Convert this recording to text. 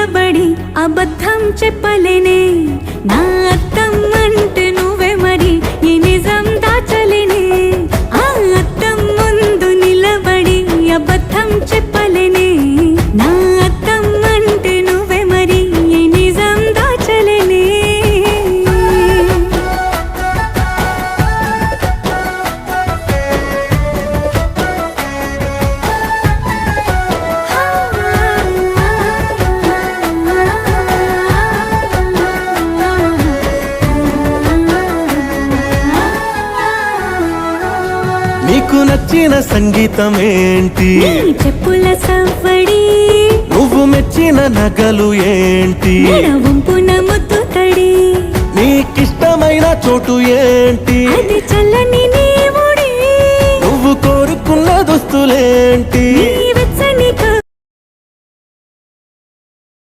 నిలబడి అబద్ధం చెప్పలేనే నా అద్దం అంటే నువ్వే మరి ఈ నిజం దాచలేనే ఆ అద్దం ముందు నిలబడి అబద్ధం చెప్పలేనే నా అద్దం అంటే నువ్వే మరి ఈ నిజం దాచలేనే నీకు నచ్చిన సంగీతం ఏంటి నీ చెప్పుల సవ్వడి నువ్వు మెచ్చిన నగలు ఏంటి వంపున ముద్దు తడి నీకిష్టమైన చోటు ఏంటి అది చల్లని